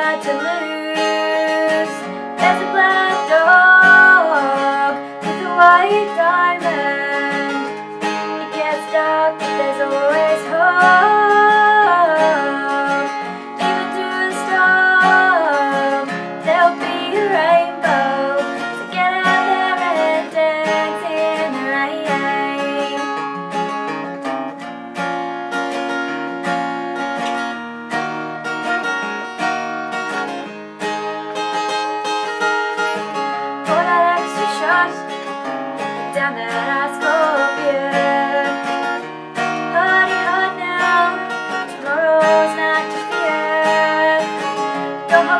had to lose. There's a black dog with a white diamond. It gets dark, but there's always hope. Even through the storm, there'll be a rainbow. So get out there and dance in the rain. Pour that extra shot down that ice cold beer. Party hard now, tomorrow's not to fear. Go home